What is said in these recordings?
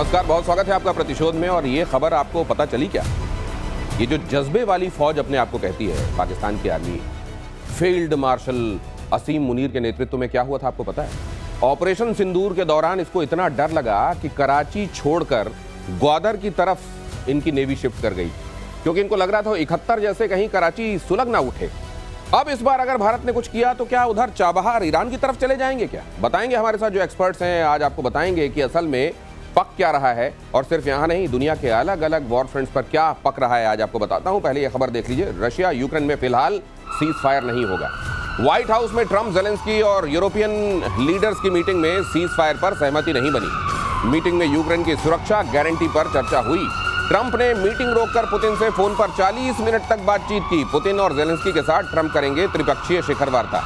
नमस्कार, बहुत स्वागत है आपका प्रतिशोध में। और ये खबर आपको पता चली क्या? ये जो जज्बे वाली फौज अपने आप को कहती है पाकिस्तान की आर्मी, फील्ड मार्शल असीम मुनीर के नेतृत्व में क्या हुआ था आपको पता है? ऑपरेशन सिंदूर के दौरान इसको इतना डर लगा कि कराची छोड़कर ग्वादर की तरफ इनकी नेवी शिफ्ट कर गई, क्योंकि इनको लग रहा था 71 जैसे कहीं कराची सुलग ना उठे। अब इस बार अगर भारत ने कुछ किया तो क्या उधर चाबहार ईरान की तरफ चले जाएंगे क्या? बताएंगे हमारे साथ जो एक्सपर्ट्स हैं, आज आपको बताएंगे कि असल में पक क्या रहा है, और सिर्फ यहाँ नहीं दुनिया के अलग अलग वॉर फ्रंट्स पर क्या पक रहा है आज आपको बताता हूँ। पहले ये खबर देख लीजिए, रशिया यूक्रेन में फिलहाल सीज फायर नहीं होगा। व्हाइट हाउस में ट्रंप, जेलेंस्की और यूरोपियन लीडर्स की मीटिंग में सीज फायर पर सहमति नहीं बनी। मीटिंग में यूक्रेन की सुरक्षा गारंटी पर चर्चा हुई। ट्रंप ने मीटिंग रोककर पुतिन से फोन पर 40 मिनट तक बातचीत की। पुतिन और जेलेंस्की के साथ ट्रंप करेंगे त्रिपक्षीय शिखर वार्ता।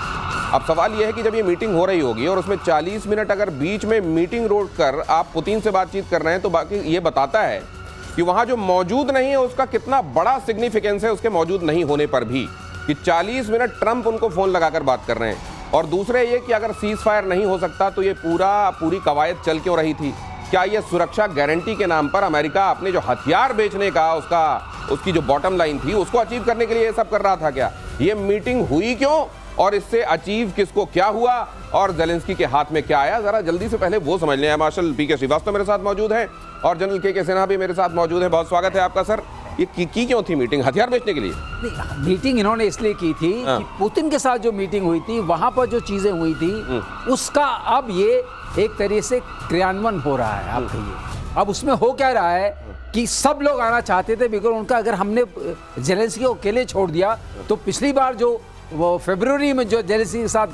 अब सवाल यह है कि जब ये मीटिंग हो रही होगी और उसमें 40 मिनट अगर बीच में मीटिंग रोककर आप पुतिन से बातचीत कर रहे हैं, तो बाकी ये बताता है कि वहां जो मौजूद नहीं है उसका कितना बड़ा सिग्निफिकेंस है उसके मौजूद नहीं होने पर भी, कि 40 मिनट ट्रंप उनको फोन लगाकर बात कर रहे हैं। और दूसरे ये कि अगर सीज फायर नहीं हो सकता तो ये पूरी कवायद चल क्यों रही थी? क्या ये सुरक्षा गारंटी के नाम पर अमेरिका अपने जो हथियार बेचने का उसकी जो बॉटम लाइन थी उसको अचीव करने के लिए ये सब कर रहा था क्या? ये मीटिंग हुई क्यों और इससे अचीव किसको क्या हुआ और जेलेंस्की के हाथ में क्या आया? जरा जल्दी से पहले वो समझ लें। मार्शल पी के श्रीवास्तव मेरे साथ मौजूद हैं और जनरल के सिन्हा भी मेरे साथ मौजूद हैं। बहुत स्वागत है आपका सर। ये की क्यों थी मीटिंग? हथियार बेचने के लिए? नहीं, मीटिंग इन्होंने इसलिए की थी कि पुतिन के साथ जो मीटिंग हुई थी वहां पर जो चीजें हुई थी उसका अब ये एक तरीके से क्रियान्वयन हो रहा है। आप कहिए अब उसमें हो क्या रहा है कि सब लोग आना चाहते थे, बिकॉज उनका अगर हमने जेलेंस्की को अकेले छोड़ दिया तो पिछली बार जो वो फरवरी में जो जेलेंस्की के साथ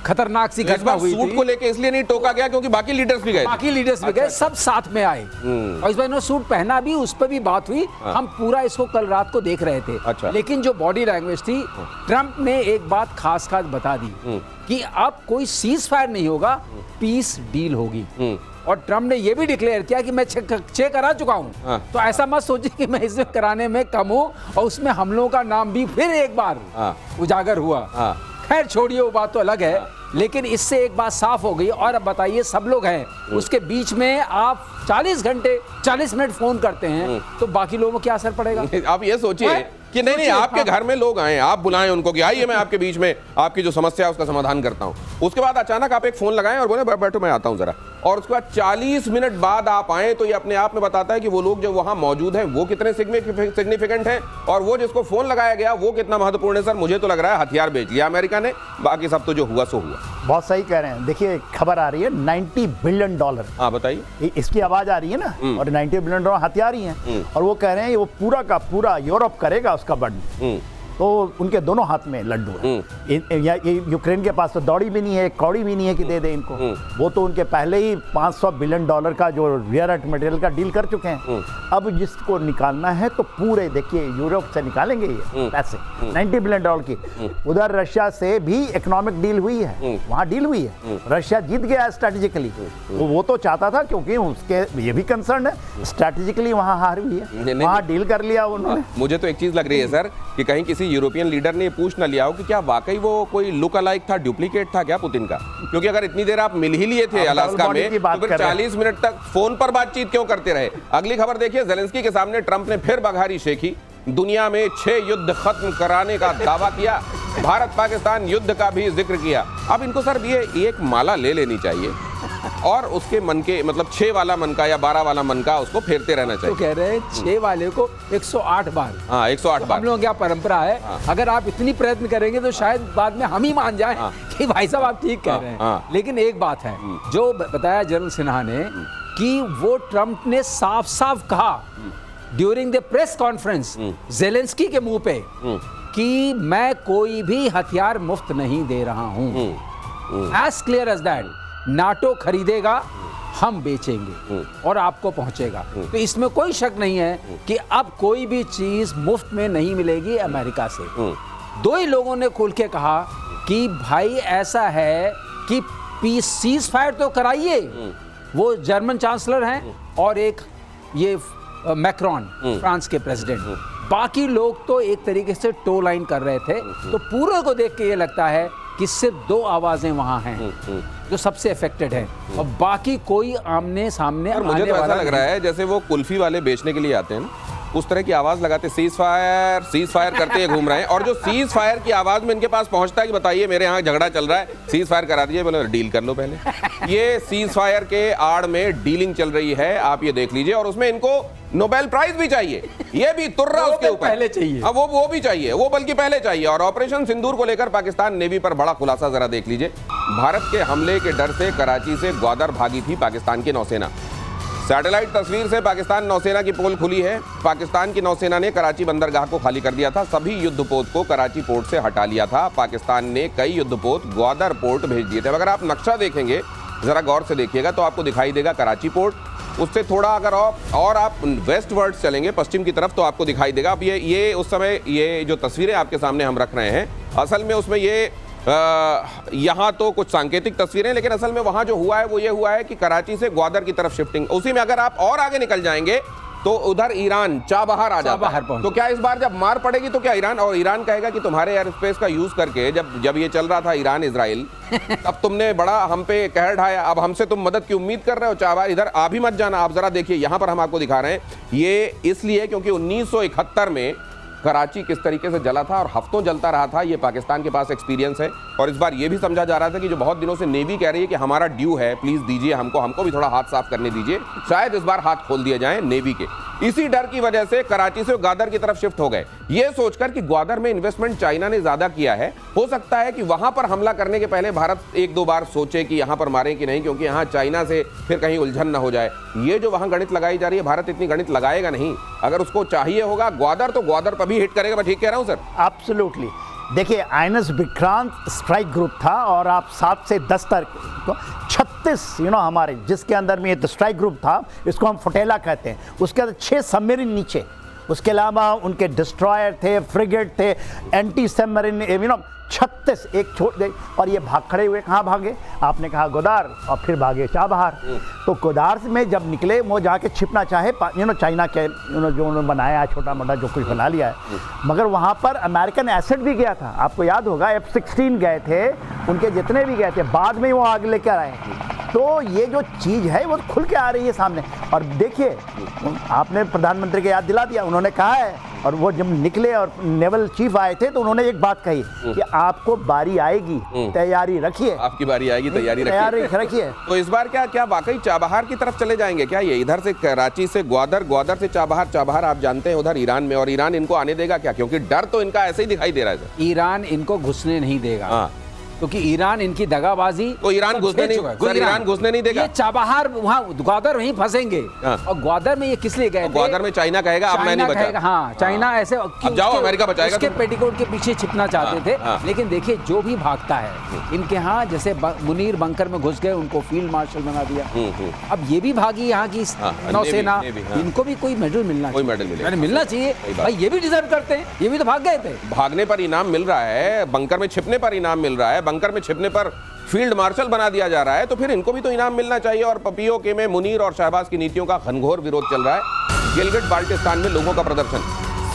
खतरनाक सी घटना हुई थी, सूट को लेके इसलिए नहीं टोका गया क्योंकि बाकी लीडर्स भी गए, सब साथ में आए और इस बार इन्होंने सूट पहना भी, उस पर भी बात हुई। हम पूरा इसको कल रात को देख रहे थे। लेकिन जो बॉडी लैंग्वेज थी, ट्रंप ने एक बात खास बता दी कि अब कोई सीज फायर नहीं होगा, पीस डील होगी। और ट्रंप ने यह भी डिक्लेयर किया कि मैं चेक करा चुका हूं। तो ऐसा मत सोचिए कि मैं इसे कराने में कम हूं, और उसमें हम लोगों का नाम भी फिर एक बार उजागर हुआ। खैर छोड़िए, वो बात तो अलग है, लेकिन इससे एक बात साफ हो गई। और अब बताइए, सब लोग हैं उसके बीच में, आप 40 मिनट फोन करते हैं तो बाकी लोगों को क्या असर पड़ेगा? आप ये सोचिए कि नहीं आपके घर में लोग आए, आप बुलाएं उनको कि आइए मैं आपके बीच में आपकी जो समस्या है उसका समाधान करता हूं। उसके बाद अचानक आप एक फोन लगाएं और बोले बैठो मैं आता हूं जरा, और उसके बाद 40 मिनट बाद आप आए, तो ये अपने आप में बताता है कि वो लोग जो वहां मौजूद हैं वो कितने सिग्निफिकेंट हैं और वो जिसको फोन लगाया गया वो कितना महत्वपूर्ण है। सर मुझे तो लग रहा है हथियार बेच लिया अमेरिका ने, बाकी सब तो जो हुआ सो हुआ। बहुत सही कह रहे हैं। देखिए खबर आ रही है $90 बिलियन। हाँ बताइए, इसकी आवाज आ रही है ना, और $90 बिलियन हथियार ही हैं, और वो कह रहे हैं वो पूरा का पूरा यूरोप करेगा उसका बंद। तो उनके दोनों हाथ में लड्डू है। यूक्रेन के पास तो दौड़ी भी नहीं है, कौड़ी भी नहीं है कि दे दे इनको। वो तो उनके पहले ही $500 बिलियन का जो रेयर अर्थ मटेरियल का डील कर चुके हैं। अब जिसको निकालना है तो पूरे देखिए यूरोप से निकालेंगे ये पैसे, $90 बिलियन की। उधर रशिया से भी इकोनॉमिक डील हुई है, वहाँ डील हुई है, रशिया जीत गया स्ट्रेटेजिकली। वो तो चाहता था, क्योंकि उसके ये भी कंसर्न है स्ट्रेटेजिकली, वहाँ हार हुई है, वहाँ डील कर लिया उन्होंने। मुझे तो एक चीज लग रही है सर कि कहीं किसी यूरोपियन लीडर ने पूछ ना लिया हो कि क्या वाकई वो कोई लुक अलाइक था, डुप्लीकेट था क्या पुतिन का? क्योंकि अगर इतनी देर आप मिल ही लिए थे अलास्का में, तो फिर 40 मिनट तक फोन पर बातचीत क्यों करते रहे? अगली खबर देखिए, जेलेंस्की के सामने ट्रंप ने फिर बघारी शेखी, दुनिया में 6 युद्ध खत्म कराने का दावा किया, भारत पाकिस्तान युद्ध का भी जिक्र किया। अब इनको सर ये एक माला ले लेनी चाहिए और उसके मन के मतलब 6 वाला मन का या 12 वाला मन का उसको फेरते रहना चाहिए। तो कह रहे हैं 6 वाले को 108 बार। हाँ 108 बार। हम लोगों की क्या परंपरा है, अगर आप इतनी प्रयत्न करेंगे तो शायद बाद में हम ही मान जाएं कि भाई साहब आप ठीक कह रहे हैं। लेकिन एक बात है जो बताया जनरल सिन्हा ने, कि वो ट्रंप ने साफ साफ कहा during the press conference Zelensky के मुंह पे कि मैं कोई भी हथियार मुफ्त नहीं दे रहा हूं। As clear as that. NATO खरीदेगा, हम बेचेंगे और आपको पहुंचेगा। तो इसमें कोई शक नहीं है कि अब कोई भी चीज मुफ्त में नहीं मिलेगी अमेरिका से। दो ही लोगों ने खुल के कहा कि भाई ऐसा है कि पीस सीज फायर तो कराइए, वो जर्मन चांसलर हैं और एक ये मैक्रॉन फ्रांस के प्रेसिडेंट। बाकी लोग तो एक तरीके से टो लाइन कर रहे थे। तो पूरे को देख के ये लगता है कि सिर्फ 2 आवाज़ें वहाँ हैं जो सबसे अफेक्टेड हैं और बाकी कोई आमने सामने और मुझे तो ऐसा लग रहा है जैसे वो कुल्फी वाले बेचने के लिए आते हैं ना, उस तरह की आवाज लगाते, सीज फायर करते घूम रहे हैं। और जो सीज फायर की आवाज में इनके पास पहुंचता है कि बताइए मेरे यहाँ झगड़ा चल रहा है, सीज फायर करा दीजिए, बोले डील कर लो पहले। ये सीज फायर के आड़ में डीलिंग चल रही है, आप ये देख लीजिए। और उसमें इनको नोबेल प्राइज भी चाहिए, ये भी तुर्रा उसके ऊपर पहले चाहिए। अब वो भी चाहिए, वो बल्कि पहले चाहिए। और ऑपरेशन सिंदूर को लेकर पाकिस्तान नेवी पर बड़ा खुलासा जरा देख लीजिए। भारत के हमले के डर से कराची से ग्वादर भागी थी पाकिस्तान की नौसेना। सैटेलाइट तस्वीर से पाकिस्तान नौसेना की पोल खुली है। पाकिस्तान की नौसेना ने कराची बंदरगाह को खाली कर दिया था, सभी युद्धपोत को कराची पोर्ट से हटा लिया था। पाकिस्तान ने कई युद्धपोत ग्वादर पोर्ट भेज दिए थे। अगर आप नक्शा देखेंगे, जरा गौर से देखिएगा, तो आपको दिखाई देगा कराची पोर्ट। उससे थोड़ा अगर और आप वेस्ट वर्ड चलेंगे, पश्चिम की तरफ, तो आपको दिखाई देगा। अब ये उस समय ये जो तस्वीरें आपके सामने हम रख रहे हैं, असल में उसमें ये यहाँ तो कुछ सांकेतिक तस्वीरें, लेकिन असल में वहाँ जो हुआ है वो ये हुआ है कि कराची से ग्वादर की तरफ शिफ्टिंग। उसी में अगर आप और आगे निकल जाएंगे तो उधर ईरान चाबहार आ जाता है। तो क्या इस बार जब मार पड़ेगी तो क्या ईरान कहेगा कि तुम्हारे एयर स्पेस का यूज करके जब ये चल रहा था ईरान इजराइल, तब तुमने बड़ा हम पे कहर ढाया, अब हमसे तुम मदद की उम्मीद कर रहे हो, चाबहार इधर आ भी मत जाना। आप जरा देखिए, यहाँ पर हम आपको दिखा रहे हैं, ये इसलिए क्योंकि 1971 में कराची किस तरीके से जला था और हफ्तों जलता रहा था, ये पाकिस्तान के पास एक्सपीरियंस है। और इस बार ये भी समझा जा रहा था कि जो बहुत दिनों से नेवी कह रही है कि हमारा ड्यू है, प्लीज दीजिए हमको भी थोड़ा हाथ साफ करने दीजिए, शायद इस बार हाथ खोल दिए जाएं नेवी के। इसी डर की वजह से कराची से ग्वादर की तरफ शिफ्ट हो गए, ये सोचकर कि ग्वादर में इन्वेस्टमेंट चाइना ने ज्यादा किया है, हो सकता है कि वहां पर हमला करने के पहले भारत 1-2 बार सोचे कि यहां पर मारें कि नहीं, क्योंकि यहां चाइना से फिर कहीं उलझन ना हो जाए। ये जो वहां गणित लगाई जा रही है, भारत इतनी गणित लगाएगा नहीं। अगर उसको चाहिए होगा ग्वादर, तो ग्वादर पर भी हिट करेगा। मैं ठीक कह रहा हूं सर? एब्सोल्युटली। देखिए, आईएनएस विक्रांत स्ट्राइक ग्रुप था और आप 7 से 10 तारीख को 36 हमारे जिसके अंदर में ये स्ट्राइक ग्रुप था, इसको हम फुटेला कहते हैं। उसके अंदर 6 सबमरीन नीचे, उसके अलावा उनके डिस्ट्रॉयर थे, फ्रिगेट थे, एंटी सबमरीन 36 एक छोड़ दे। और ये भाग खड़े हुए, कहाँ भागे? आपने कहा गोदार, और फिर भागे चाबहार। तो गोदार में जब निकले, वो जाके छिपना चाहे चाइना के जो उन्होंने बनाया है, छोटा मोटा जो कुछ बना लिया है, मगर वहाँ पर अमेरिकन एसेट भी गया था। आपको याद होगा F-16 गए थे, उनके जितने भी गए थे, बाद में वो आगे लेकर आए। तो ये जो चीज़ है वो खुल के आ रही है सामने। और देखिए, आपने प्रधानमंत्री को याद दिला दिया, उन्होंने कहा है, और वो जब निकले और नेवल चीफ आए थे तो उन्होंने एक बात कही कि आपको बारी आएगी, तैयारी रखिए, आपकी बारी आएगी, तैयारी रखिए। तो इस बार क्या वाकई चाबहार की तरफ चले जाएंगे क्या? ये इधर से कराची से ग्वादर, ग्वादर से चाबहार आप जानते हैं उधर ईरान में, और ईरान इनको आने देगा क्या? क्योंकि डर तो इनका ऐसे ही दिखाई दे रहा है। ईरान इनको घुसने नहीं देगा, क्योंकि ईरान इनकी दगाबाजी, तो ईरान घुसने नहीं देगा। ये चाबहार वहाँ ग्वादर वहीं फंसेंगे। और ग्वादर में ये किस लिए गए थे? ग्वादर में चाइना कहेगा अब मैं नहीं बचा। हाँ, चाइना ऐसे अब जाओ, अमेरिका बचाएगा। उसके पेटीकोट के पीछे छिपना चाहते थे। लेकिन देखिए, जो भी भागता है, इनके यहाँ जैसे मुनीर बंकर में घुस गए, उनको फील्ड मार्शल बना दिया। अब ये भी भागी यहाँ की नौसेना, इनको भी कोई मेडल मिलना चाहिए भाई, ये भी डिजर्व करते हैं, ये भी तो भाग गए थे। भागने पर इनाम मिल रहा है, बंकर में छिपने पर इनाम मिल रहा है, बंकर में छिपने पर फील्ड मार्शल बना दिया जा रहा है, तो फिर इनको भी तो इनाम मिलना चाहिए। और पीओके में मुनीर और शहबाज की नीतियों का घनघोर विरोध चल रहा है। गिलगिट बाल्टिस्तान में लोगों का प्रदर्शन,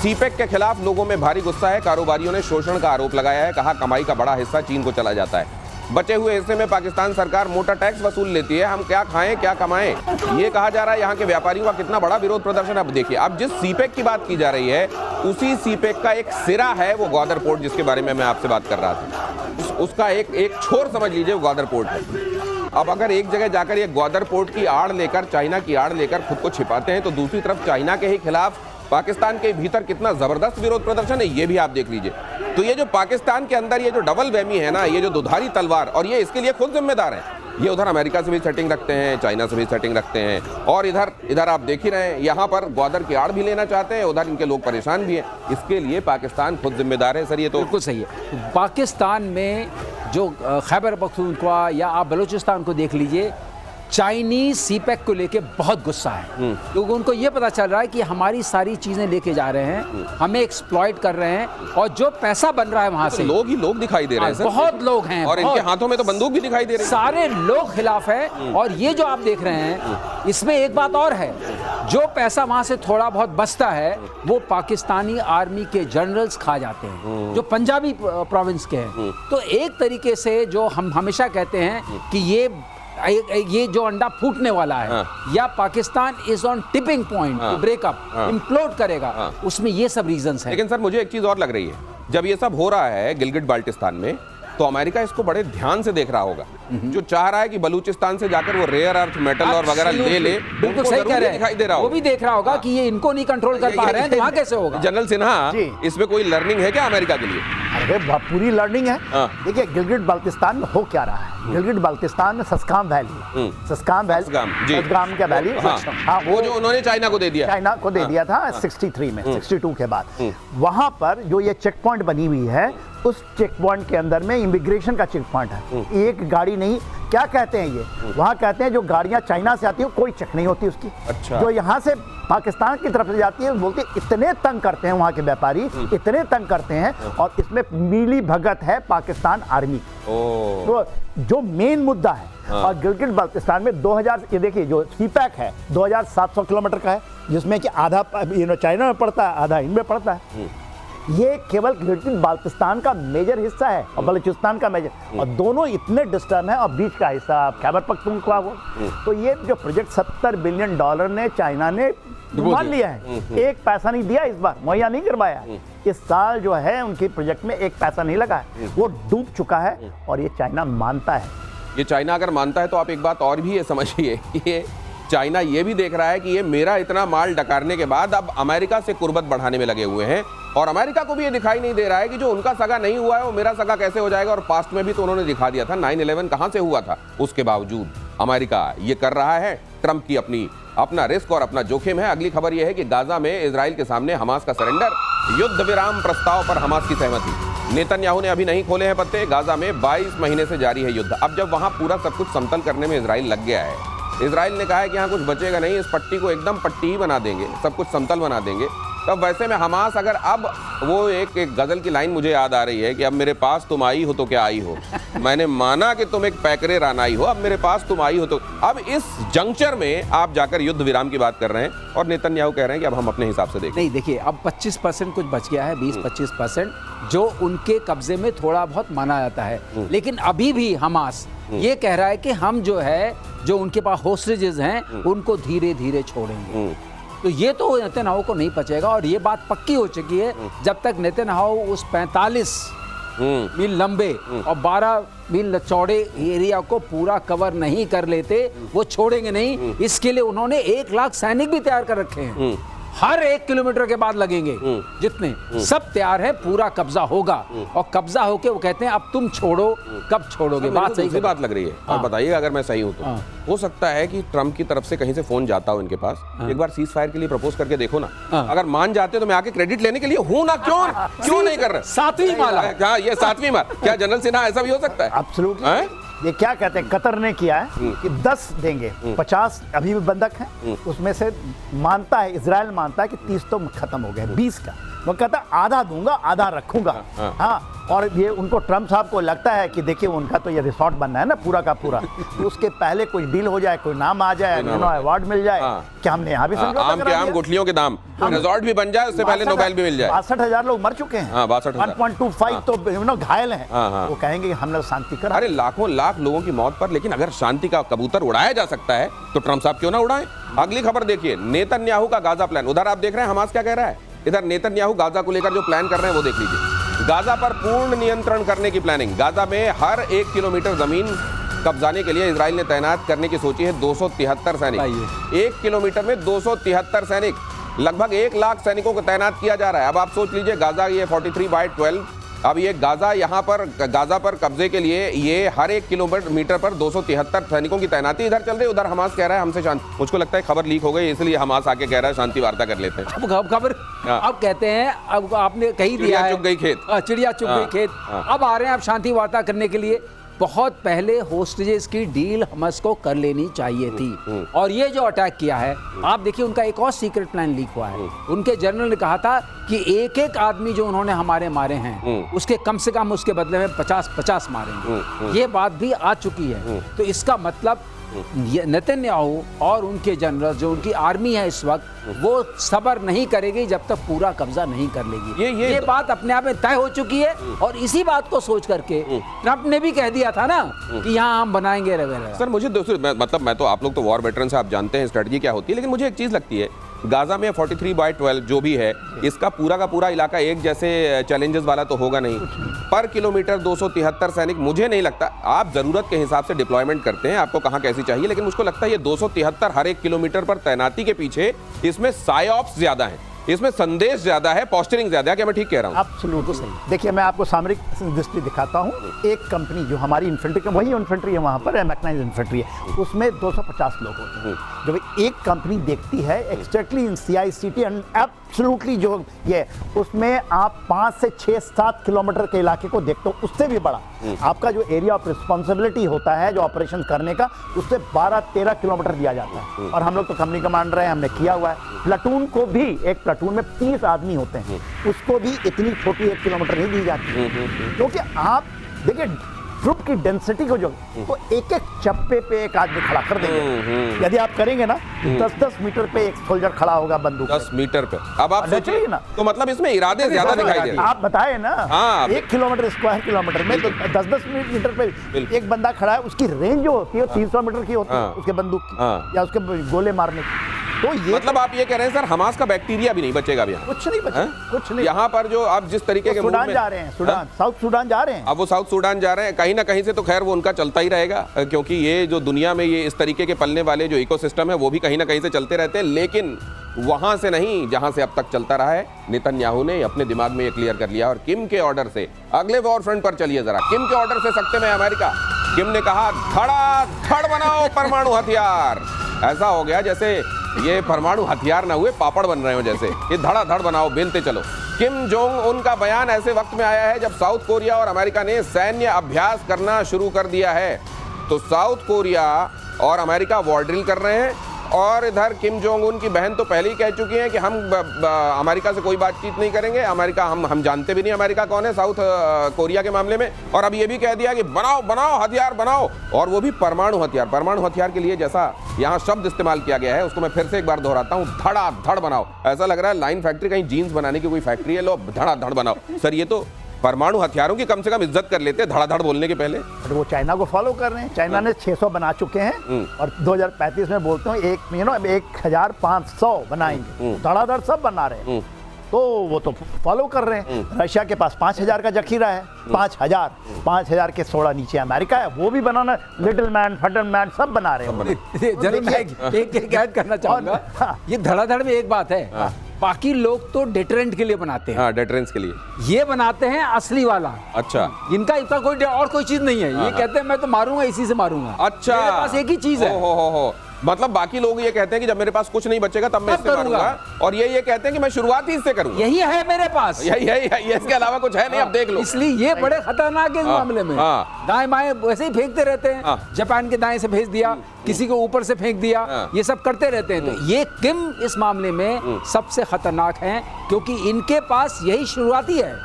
सीपेक के खिलाफ लोगों में भारी गुस्सा है। कारोबारियों ने शोषण का आरोप लगाया है, कहा कमाई का बड़ा हिस्सा चीन को चला जाता है, बचे हुए हिस्से में पाकिस्तान सरकार मोटा टैक्स वसूल लेती है, हम क्या खाएं क्या कमाएं, ये कहा जा रहा है। यहाँ के व्यापारियों का कितना बड़ा विरोध प्रदर्शन। अब देखिए, अब जिस सीपेक की बात की जा रही है, उसी सीपेक का एक सिरा है वो ग्वादर पोर्ट, जिसके बारे में मैं आपसे बात कर रहा था। उसका एक छोर समझ लीजिए वो ग्वादर पोर्ट है। अब अगर एक जगह जाकर ये ग्वादर पोर्ट की आड़ लेकर, चाइना की आड़ लेकर खुद को छिपाते हैं, तो दूसरी तरफ चाइना के ही खिलाफ पाकिस्तान के भीतर कितना जबरदस्त विरोध प्रदर्शन है, ये भी आप देख लीजिए। तो ये जो पाकिस्तान के अंदर ये जो डबल वेमी है ना, ये जो दुधारी तलवार, और ये इसके लिए खुद जिम्मेदार है। ये उधर अमेरिका से भी सेटिंग रखते हैं, चाइना से भी सेटिंग रखते हैं, और इधर आप देख ही रहे हैं, यहाँ पर ग्वादर की आड़ भी लेना चाहते हैं, उधर इनके लोग परेशान भी हैं। इसके लिए पाकिस्तान खुद जिम्मेदार है। सर, ये तो बिल्कुल सही है। पाकिस्तान में जो खैबर पख्तूनख्वा या आप बलूचिस्तान को देख लीजिए, चाइनीज सीपैक को लेके बहुत गुस्सा है, क्योंकि उनको ये पता चल रहा है कि हमारी सारी चीजें लेके जा रहे हैं, हमें एक्सप्लॉइट कर रहे हैं, और जो पैसा बन रहा है वहां से लोग ही लोग दिखाई दे रहे हैं सर। बहुत लोग हैं, और इनके हाथों में तो बंदूक भी दिखाई दे रही है। सारे लोग खिलाफ है। और ये जो आप देख रहे हैं, इसमें एक बात और है, जो पैसा वहां से थोड़ा बहुत बचता है वो पाकिस्तानी आर्मी के जनरल्स खा जाते हैं, जो पंजाबी प्रोविंस के हैं। तो एक तरीके से जो हम हमेशा कहते हैं कि ये जो अंडा फूटने वाला है, या Pakistan is on tipping point to break up, implode करेगा, उसमें ये सब रीजंस हैं। लेकिन सर मुझे एक चीज और लग रही है, जब ये सब हो रहा है गिलगिट बाल्टिस्तान में, तो अमेरिका इसको बड़े ध्यान से देख रहा होगा, जो चाह रहा है कि बलूचिस्तान से जाकर वो रेयर अर्थ मेटल और वगैरह ले। बिल्कुल सही कह रहे हैं, दिखाई दे रहा वो भी देख रहा होगा कि ये इनको नहीं कंट्रोल कर पा रहे हैं, तो वहां कैसे होगा। जनरल सिन्हा, इसमें कोई लर्निंग है क्या अमेरिका के लिए? अरे पूरी लर्निंग है। देखिए गिलगिट बाल्टिस्तान में हो क्या रहा है, गिलगिट बाल्टिस्तान में सस्काम वैली, सस्काम का वैली, हाँ वो जो उन्होंने चाइना को दे दिया, चाइना को दे दिया था 63 में, 62 के बाद। वहां पर जो ये चेक पॉइंट बनी हुई है, उस चेक पॉइंट के अंदर में इमिग्रेशन का चेक पॉइंट है। एक गाड़ी नहीं, क्या कहते हैं ये, वहां कहते हैं जो गाड़ियां चाइना से आती है कोई चेक नहीं होती उसकी। अच्छा। जो यहाँ से पाकिस्तान की तरफ से जाती है, बोलते इतने तंग करते हैं वहां के व्यापारी, इतने तंग करते हैं, और इसमें मिली भगत है पाकिस्तान आर्मी। तो जो मेन मुद्दा है, और गिलगिट बाल्टिस्तान में 2000, ये देखिए जो सीपैक है 2700 किलोमीटर का है, जिसमें कि आधा चाइना में पड़ता है, आधा इनमें पड़ता है। ये केवल गिलगिट बाल्टिस्तान का मेजर हिस्सा है और बलूचिस्तान का मेजर, और दोनों इतने डिस्टर्ब है, और बीच का हिस्सा खैबर पख्तूनख्वा वो। तो ये जो प्रोजेक्ट $70 बिलियन ने चाइना ने मान लिया है, एक पैसा नहीं दिया, इस बार मुहैया नहीं करवाया। इस साल जो है उनके प्रोजेक्ट में एक पैसा नहीं लगा है, वो डूब चुका है, और ये चाइना मानता है। ये चाइना अगर मानता है तो आप एक बात और भी ये समझिए कि ये चाइना ये भी देख रहा है कि ये मेरा इतना माल डकारने के बाद अब अमेरिका से कुर्बत बढ़ाने में लगे हुए हैं, और अमेरिका को भी ये दिखाई नहीं दे रहा है कि जो उनका सगा नहीं हुआ है वो मेरा सगा कैसे हो जाएगा। और पास्ट में भी तो उन्होंने दिखा दिया था 9/11 कहां से हुआ था, उसके बावजूद अमेरिका ये कर रहा है। ट्रंप की अपना रिस्क और अपना जोखिम है। अगली खबर यह है कि गाजा में इजराइल के सामने हमास का सरेंडर, युद्ध विराम प्रस्ताव पर हमास की सहमति। नेतन्याहू ने अभी नहीं खोले हैं पत्ते। गाजा में 22 महीने से जारी है युद्ध। अब जब वहां पूरा सब कुछ समतल करने में इजराइल लग गया है, इजराइल ने कहा है कि यहाँ कुछ बचेगा नहीं, इस पट्टी को एकदम पट्टी ही बना देंगे, सब कुछ समतल बना देंगे। तब वैसे में हमास अगर अब वो एक गजल की लाइन मुझे याद आ रही है कि अब मेरे पास तुम आई हो तो क्या आई हो, मैंने माना कि तुम एक पैकरे रानाई हो, अब मेरे पास तुम आई हो तो। अब इस जंक्चर में आप जाकर युद्ध विराम की बात कर रहे हैं, और नेतन्याहू कह रहे हैं कि अब हम अपने हिसाब से देखें। नहीं, देखिए अब 25% कुछ बच गया है, 20-25% जो उनके कब्जे में थोड़ा बहुत माना जाता है। लेकिन अभी भी हमास ये कह रहा है कि हम जो उनके पास होस्टेजेस हैं उनको धीरे धीरे छोड़ेंगे। तो ये तो नेतन्याहू को नहीं पचेगा, और ये बात पक्की हो चुकी है, जब तक नेतन्याहू उस 45 मील लंबे और 12 मील चौड़े एरिया को पूरा कवर नहीं कर लेते, वो छोड़ेंगे नहीं। इसके लिए उन्होंने 1 लाख सैनिक भी तैयार कर रखे हैं, हर 1 किलोमीटर के बाद लगेंगे, जितने सब तैयार है, पूरा कब्जा होगा। और कब्जा होके वो कहते हैं अब तुम छोड़ो, कब छोड़ोगे। बात सही बात लग रही है। और बताइएगा अगर मैं सही हूं तो हो सकता है कि ट्रंप की तरफ से कहीं से फोन जाता हो इनके पास, एक बार सीज फायर के लिए प्रपोज करके देखो ना, अगर मान जाते तो मैं आके क्रेडिट लेने के लिए हूं ना, क्यों नहीं कर रहे। 7वीं माला, क्या ये 7वीं माला, क्या जनरल सिन्हा ऐसा भी हो सकता है? एब्सोल्युटली। ये क्या कहते हैं, कतर ने किया है कि 10 देंगे, 50 अभी भी बंधक हैं, उसमें से मानता है, इजराइल मानता है कि 30 तो खत्म हो गए, 20 का वो कहता है आधा दूंगा आधा रखूंगा। हाँ, और ये उनको ट्रंप साहब को लगता है कि देखिए उनका तो ये रिसोर्ट बनना है ना पूरा का पूरा, तो उसके पहले कोई डील हो जाए, कोई नाम आ जाए, अवार्ड मिल जाए। क्या हमने यहाँ भी आम के आम गुठलियों के दाम, रिसोर्ट भी बन जाए, उससे पहले नोबेल भी मिल जाए। 62,000 लोग मर चुके हैं, 1.25 तो घायल हैं। वो कहेंगे कि हमने शांति करा। अरे लाखों लाख लोगों की मौत पर, लेकिन अगर शांति का कबूतर उड़ाया जा सकता है तो ट्रंप साहब क्यों ना उड़ाएं। अगली खबर देखिए, नेतन्याहू का गाजा प्लान। उधर आप देख रहे हैं हमास क्या कह रहा है, इधर नेतन्याहू गाजा को लेकर जो प्लान कर रहे हैं वो देख लीजिए। गाजा पर पूर्ण नियंत्रण करने की प्लानिंग। गाजा में हर 1 किलोमीटर जमीन कब्जाने के लिए इजराइल ने तैनात करने की सोची है 273 सैनिक। 1 किलोमीटर में 273 सैनिक, लगभग 1 लाख सैनिकों को तैनात किया जा रहा है। अब आप सोच लीजिए, गाजा ये 43/12, अब ये गाजा यहाँ पर गाजा पर कब्जे के लिए ये हर 1 किलोमीटर पर 273 सैनिकों की तैनाती इधर चल रही है। उधर हमास कह रहा है हमसे शांति। मुझको लगता है खबर लीक हो गई, इसलिए हमास आके कह रहा है शांति वार्ता कर लेते हैं। अब खबर अब कहते हैं, अब आपने कही दिया है, चुग गई खेत, चिड़िया चुग गई खेत, अब आ रहे हैं आप शांति वार्ता करने के लिए। बहुत पहले होस्टेजेस की डील हमास को कर लेनी चाहिए थी। और ये जो अटैक किया है, आप देखिए उनका एक और सीक्रेट प्लान लीक हुआ है। उनके जनरल ने कहा था कि एक एक आदमी जो उन्होंने हमारे मारे हैं उसके कम से कम उसके बदले में 50-50 मारेंगे। ये बात भी आ चुकी है। तो इसका मतलब नेतन्याहू और उनके जनरल जो उनकी आर्मी है इस वक्त, वो सब्र नहीं करेगी जब तक पूरा कब्जा नहीं कर लेगी। ये बात अपने आप में तय हो चुकी है। और इसी बात को सोच करके ट्रंप ने भी कह दिया था ना कि यहाँ हम बनाएंगे वगैरह। सर मुझे मतलब मैं तो, आप लोग तो वॉर वेटरन से, आप जानते हैं स्ट्रेटजी क्या होती है, लेकिन मुझे एक चीज लगती है, गाजा में 43/12 जो भी है, इसका पूरा का पूरा इलाका एक जैसे चैलेंजेस वाला तो होगा नहीं। पर किलोमीटर 273 सैनिक, मुझे नहीं लगता, आप जरूरत के हिसाब से डिप्लॉयमेंट करते हैं, आपको कहां कैसी चाहिए, लेकिन मुझको लगता है ये 273 हर एक किलोमीटर पर तैनाती के पीछे इसमें साइऑप्स ज्यादा हैं, इसमें संदेश ज्यादा है, पोस्टरिंग ज्यादा है। क्या मैं ठीक कह रहा हूँ? एब्सोल्युटली सही। देखिए मैं आपको सामरिक दृष्टि दिखाता हूँ। एक कंपनी जो हमारी इन्फेंट्री, वही इन्फेंट्री है वहाँ पर, मैकेनाइज्ड इन्फेंट्री है, उसमें 250 लोग होते हैं। जब एक कंपनी देखती है exactly in CICT and absolutely जो ये, उसमें आप 5 से 6-7 किलोमीटर के इलाके को देखते हो, उससे भी बड़ा आपका जो एरिया ऑफ रिस्पॉन्सिबिलिटी होता है जो ऑपरेशन करने का, उससे 12-13 किलोमीटर दिया जाता है। और हम लोग तो कंपनी कमांडर हैं, हमने किया हुआ है। प्लाटून को भी, एक प्लाटून में 30 आदमी होते हैं, उसको भी इतनी छोटी 1 किलोमीटर नहीं दी जाती, क्योंकि आप देखिए ट्रुप की डेंसिटी को जो, तो एक चप्पे पे एक आदमी खड़ा कर देंगे। यदि आप करेंगे ना 10-10 मीटर पे एक सोल्जर खड़ा होगा बंदूक 10 मीटर पे। अब आप सोचिए ना, तो मतलब इसमें इरादे ज्यादा दिखाई दे रहे हैं। आप बताए ना, 1 किलोमीटर स्क्वायर किलोमीटर में तो 10-10 मीटर पे एक बंदा खड़ा है, उसकी रेंज जो होती है 300 मीटर की होती है उसके बंदूक की या उसके गोले मारने की। तो ये मतलब आप ये कह रहे हैं सर, हमास का बैक्टीरिया भी नहीं बचेगा अभी? कुछ नहीं बचेगा, कुछ नहीं। यहाँ पर जो आप जिस तरीके के सूडान जा रहे हैं, सूडान, साउथ सूडान जा रहे हैं। अब वो साउथ सूडान जा रहे हैं, कहीं ना कहीं से तो खैर वो उनका चलता ही रहेगा, क्योंकि ये जो दुनिया में ये इस तरीके के पलने वाले जो इकोसिस्टम है वो भी कहीं ना कहीं से चलते रहते हैं। लेकिन वहां से नहीं जहां से अब तक चलता रहा है। नेतन्याहू ने अपने दिमाग में ये क्लियर कर लिया और किम के ऑर्डर से अगले वॉर फ्रंट पर चलिए जरा। किम के ऑर्डर से सकते में अमेरिका, किम ने कहा धड़ाधड़ बनाओ परमाणु हथियार। ऐसा हो गया जैसे ये परमाणु हथियार ना हुए पापड़ बन रहे हो, जैसे ये धड़ाधड़ बनाओ, बेलते चलो। किम जोंग उन का बयान ऐसे वक्त में आया है जब साउथ कोरिया और अमेरिका ने सैन्य अभ्यास करना शुरू कर दिया है। तो साउथ कोरिया और अमेरिका वॉर ड्रिल कर रहे हैं, और इधर किम जोंग उन की बहन तो पहले ही कह चुकी हैं कि हम अमेरिका से कोई बातचीत नहीं करेंगे, अमेरिका हम जानते भी नहीं अमेरिका कौन है साउथ कोरिया के मामले में। और अब ये भी कह दिया कि बनाओ बनाओ हथियार बनाओ, और वो भी परमाणु हथियार। परमाणु हथियार के लिए जैसा यहाँ शब्द इस्तेमाल किया गया है उसको मैं फिर से एक बार दोहराता हूँ, धड़ाधड़ बनाओ। ऐसा लग रहा है लाइन फैक्ट्री, कहीं जीन्स बनाने की कोई फैक्ट्री है, लो धड़ाधड़ बनाओ। सर ये तो परमाणु हथियारों की कम से कम इज्जत कर लेते धड़ाधड़ बोलने के पहले। तो वो चाइना को फॉलो कर रहे हैं। चाइना ने 600 बना चुके हैं और 2035 में बोलते हैं 1500 बनाएंगे। धड़ाधड़ सब बना रहे हैं, तो वो तो फॉलो कर रहे हैं। रशिया के पास 5000 का जखीरा है, 5000 के थोड़ा नीचे अमेरिका है, वो भी बनाना, लिटिल मैन फटल मैन सब बना रहे हैं। जरूर मैं एक ऐड करना चाहूंगा, ये धड़ाधड़ में एक बात है, बाकी लोग तो डेटरेंट के लिए बनाते हैं। हाँ, डेटरेंस के लिए। ये बनाते हैं असली वाला। अच्छा, इनका इतना कोई और कोई चीज नहीं है। ये कहते हैं मैं तो मारूंगा, इसी से मारूंगा। अच्छा, मेरे पास एक ही चीज है। हो। मतलब बाकी लोग ये कहते हैं कि जब मेरे पास कुछ नहीं बचेगा तब मैं इससे मारूंगा, और ये कहते हैं कि मैं शुरुआत ही इससे करूंगा। यही है मेरे पास, यही इसके अलावा कुछ है नहीं। अब देख लो, इसलिए ये बड़े खतरनाक है इस मामले में। दाएं बाएं वैसे ही फेंकते रहते हैं। जापान के दाएं से भेज दिया, किसी को ऊपर से फेंक दिया, ये सब करते रहते हैं। तो ये किम इस मामले में सबसे खतरनाक हैं, क्योंकि इनके पास यही शुरुआती है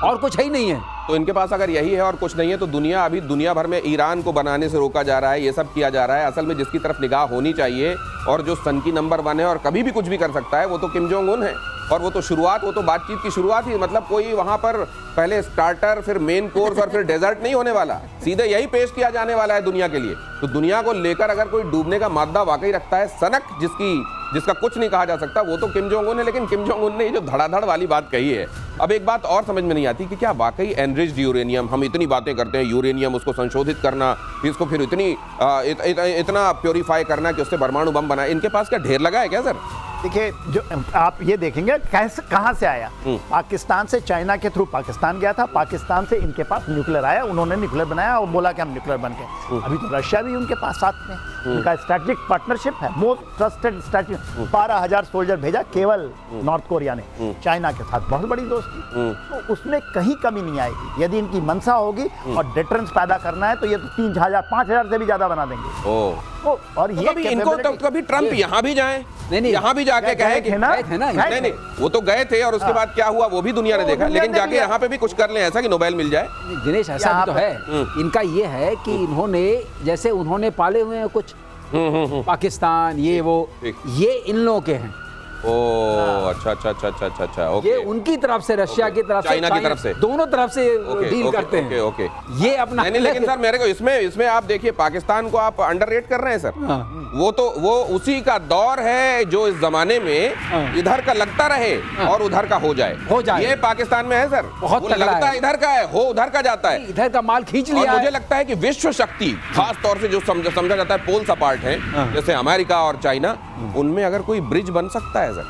और कुछ ही नहीं है। तो इनके पास अगर यही है और कुछ नहीं है, तो दुनिया भर में ईरान को बनाने से रोका जा रहा है, ये सब किया जा रहा है। असल में जिसकी तरफ निगाह होनी चाहिए और जो सन की नंबर 1 है और कभी भी कुछ भी कर सकता है, वो तो किम जोंग उन है। और वो तो बातचीत की शुरुआत ही, मतलब कोई वहां पर पहले स्टार्टर, फिर मेन कोर्स और फिर डेजर्ट नहीं होने वाला, सीधे यही पेश किया जाने वाला है दुनिया के लिए। तो दुनिया को लेकर अगर कोई डूबने का मादा वाकई रखता है, सनक जिसका कुछ नहीं कहा जा सकता, वो तो किम जोंग उन है। लेकिन किम जोंग उन ने जो धड़ाधड़ वाली बात कही है, अब एक बात और समझ में नहीं आती कि क्या वाकई एनरिच्ड यूरेनियम, हम इतनी बातें करते हैं यूरेनियम, उसको संशोधित करना, इसको फिर इतना प्योरीफाई करना कि उससे परमाणु बम बनाए, इनके पास क्या ढेर लगा है क्या सर? देखिए, जो आप ये देखेंगे कैसे कहाँ से आया। पाकिस्तान से, चाइना के थ्रू पाकिस्तान गया था, पाकिस्तान से इनके पास न्यूक्लियर आया, उन्होंने न्यूक्लियर बनाया और बोला कि हम न्यूक्लियर बन गए। अभी तो रशिया भी उनके पास साथ में, उनका स्ट्रेटेजिक पार्टनरशिप है, मोस्ट ट्रस्टेड स्ट्रेटेजिक। 12,000 सोल्जर भेजा केवल नॉर्थ कोरिया ने चाइना के साथ, बहुत बड़ी दोस्ती। तो उसमें कहीं कमी नहीं आएगी यदि इनकी मंशा होगी और डिटरेंस पैदा करना है तो ये तो 3,000 5,000 से भी ज्यादा बना देंगे। और तो ये कभी इनको तो कभी ट्रम्प यहाँ भी जाए, नहीं, यहाँ भी जाके कहे कि नहीं, वो तो गए थे और उसके बाद क्या हुआ वो भी दुनिया ने देखा, लेकिन जाके यहाँ पे भी कुछ कर लें ऐसा कि नोबेल मिल जाए। दिनेश, ऐसा भी तो है। इनका ये है कि इन्होंने, जैसे उन्होंने पाले हुए हैं कुछ पाकिस्तान, ये वो, ये इन लोगों के हैं। अच्छा, ओके। ये उनकी तरफ से, रशिया की तरफ से, चाइना की तरफ से, दोनों तरफ से डील करते हैं। ओके। ये अपना नहीं, लेकिन सर मेरे को इसमें आप देखिए, पाकिस्तान को आप अंडररेट कर रहे हैं सर। वो उसी का दौर है जो इस जमाने में इधर का लगता रहे और उधर का हो जाए। ये पाकिस्तान में है सर, बहुत लगता है इधर का है, हो उधर का जाता है, इधर का माल खींच लिया। मुझे लगता है कि विश्व शक्ति, खास तौर से जो समझा जाता है पोल्स अपार्ट है, जैसे अमेरिका और चाइना, उनमें अगर कोई ब्रिज बन सकता है सर,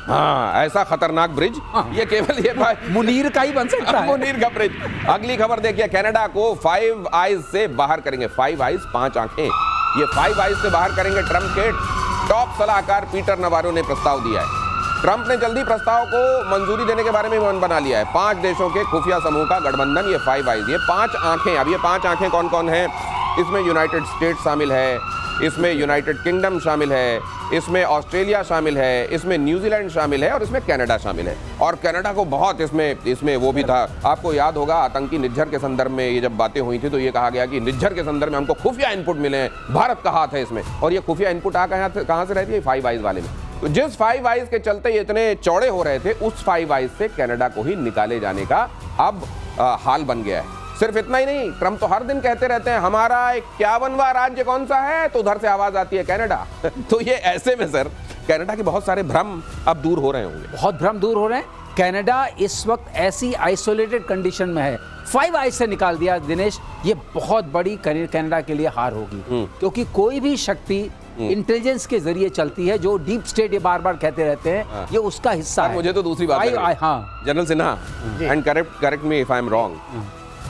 हाँ, ऐसा खतरनाक ब्रिज, ये केवल ये मुनीर का ही बन सकता है। मुनीर का ब्रिज। अगली खबर देखिए, कनाडा को 5 आइज से बाहर करेंगे। 5 आइज, 5 आंखें, ये 5 आइज से बाहर करेंगे ट्रंप के टॉप सलाहकार पीटर नवारो ने प्रस्ताव दिया है। ट्रंप ने जल्दी प्रस्ताव को मंजूरी देने के बारे में मन बना लिया है। 5 देशों के खुफिया समूह का गठबंधन, ये 5 आइज, ये 5 आंखें। अब ये 5 आंखें कौन कौन है? इसमें यूनाइटेड स्टेट्स शामिल है, इसमें यूनाइटेड किंगडम शामिल है, इसमें ऑस्ट्रेलिया शामिल है, इसमें न्यूजीलैंड शामिल है और इसमें कनाडा शामिल है। और कनाडा को बहुत इसमें वो भी था, आपको याद होगा आतंकी निज्जर के संदर्भ में ये जब बातें हुई थी तो ये कहा गया कि निज्जर के संदर्भ में हमको खुफिया इनपुट मिले हैं, भारत का हाथ है इसमें। और ये खुफिया इनपुट कहाँ से रहती है? 5 आइज वाले में। तो जिस 5 आइज के चलते ये इतने चौड़े हो रहे थे, उस 5 आइज से कनाडा को ही निकाले जाने का अब हाल बन गया है। सिर्फ इतना ही नहीं, ट्रंप तो हर दिन कहते रहते हैं हमारा 51वां राज्य कौन सा है, तो उधर से आवाज आती है कनाडा। तो ये ऐसे में सर कनाडा के बहुत सारे भ्रम अब दूर हो रहे होंगे। बहुत भ्रम दूर हो रहे हैं। कनाडा इस वक्त ऐसी आइसोलेटेड कंडीशन में है, 5 आइज से निकाल दिया दिनेश, ये बहुत बड़ी कनाडा के लिए हार होगी। क्योंकि कोई भी शक्ति इंटेलिजेंस के जरिए चलती है, जो डीप स्टेट ये बार बार कहते रहते हैं, ये उसका हिस्सा है। मुझे तो दूसरी बात general Sinha, and correct me if I am wrong,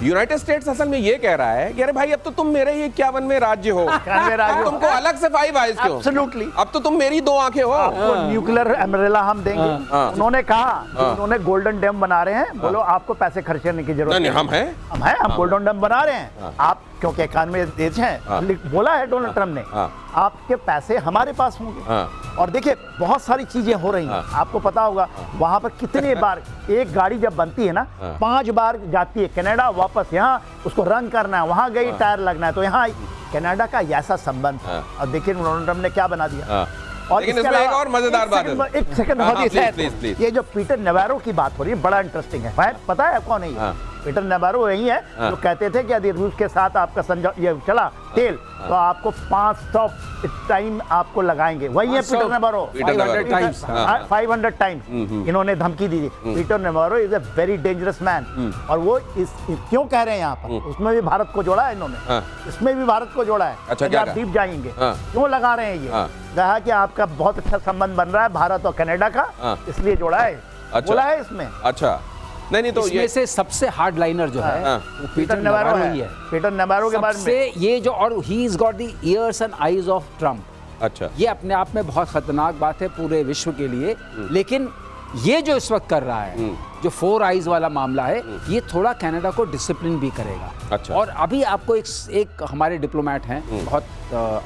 United states असल में ये कह रहा है कि अरे भाई अब तो तुम मेरे ही 51वें राज्य हो, तुमको अलग से 5 आइज क्यों? एब्सोल्युटली, अब तो तुम मेरी 2 आंखें हो। न्यूक्लियर अम्ब्रेला हम देंगे। उन्होंने कहा, उन्होंने गोल्डन डैम बना रहे हैं, बोलो आपको पैसे खर्च करने की जरूरत नहीं, हम गोल्डन डैम बना रहे हैं, आप क्योंकि 91 देश हैं, बोला है डोनाल्ड ट्रंप ने, आपके पैसे हमारे पास होंगे। और देखिए बहुत सारी चीजें हो रही हैं, आपको पता होगा वहां पर कितने बार एक गाड़ी जब बनती है ना, 5 बार जाती है कनाडा वापस, यहाँ उसको रंग करना है, वहां गई टायर लगना है, तो यहाँ कनाडा का ऐसा संबंध है। और देखिए डोनाल्ड ट्रंप ने क्या बना दिया। और लेकिन इसमें एक और मजेदार बात है, एक सेकंड, ये जो पीटर नेवारो की बात हो रही है बड़ा इंटरेस्टिंग है। पता है कौन है ये? पीटर नेवारो वही है जो कहते थे कि यदि रूस के साथ आपका ये चला तेल तो आपको 500 टाइम आपको लगाएंगे। वही है पीटर नेवारो, 500 टाइम इन्होंने धमकी दी थी। Peter Navarro is a very dangerous man. और वो क्यों कह रहे हैं यहाँ पर, उसमें भी भारत को जोड़ा है इन्होंने, इसमें भी भारत को जोड़ा है। अच्छा, आप डीप जाएंगे क्यों लगा रहे हैं ये? कहा कि आपका बहुत अच्छा संबंध बन रहा है भारत और कनाडा का, इसलिए जोड़ा है, बोला है इसमें। अच्छा, नहीं तो इसमें से सबसे हार्ड लाइनर जो है वो पीटर नेवारो ही है। पीटर नेवारो के बारे में ये जो, और he is got the years and eyes of Trump. अच्छा, ये अपने आप में बहुत खतरनाक बात है पूरे विश्व के लिए। लेकिन ये जो इस वक्त कर रहा है, जो 4 आइज वाला मामला है, ये थोड़ा कनाडा को डिसिप्लिन भी करेगा। अच्छा। और अभी आपको एक हमारे डिप्लोमेट हैं, बहुत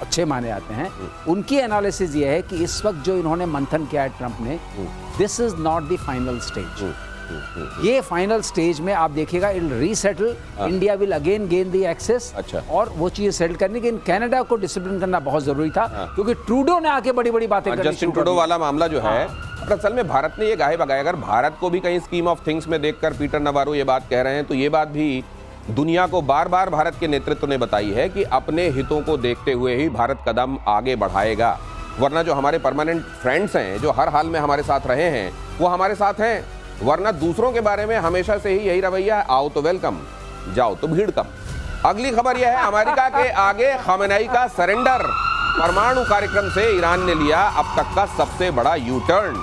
अच्छे माने जाते हैं, उनकी एनालिसिस ये है कि इस वक्त जो इन्होंने मंथन किया है ट्रंप ने, this is not the final stage. ये फाइनल स्टेज में आप देखिएगा, it will resettle, India will again gain the access. अच्छा। और वो चीज सेटल करने के लिए कनाडा को डिसिप्लिन करना बहुत जरूरी था, क्योंकि ट्रूडो ने आके बड़ी बड़ी बातें करनी, जस्टिन ट्रूडो वाला मामला जो है, असल में भारत ने ये गाहे बगाए। अगर भारत को भी कहीं स्कीम ऑफ थिंग्स में देखकर पीटर नवारो ये बात कह रहे हैं, तो ये बात भी दुनिया को बार बार भारत के नेतृत्व ने बताई है कि अपने हितों को देखते हुए ही भारत कदम आगे बढ़ाएगा। वरना जो हमारे परमानेंट फ्रेंड्स हैं, जो हर हाल में हमारे साथ रहे हैं, वो हमारे साथ हैं। वरना दूसरों के बारे में हमेशा से ही यही रवैया है, आओ तो वेलकम, जाओ तो भीड़ कम। अगली खबर यह है, अमेरिका के आगे खमेनेई का सरेंडर। परमाणु कार्यक्रम से ईरान ने लिया अब तक का सबसे बड़ा यू टर्न।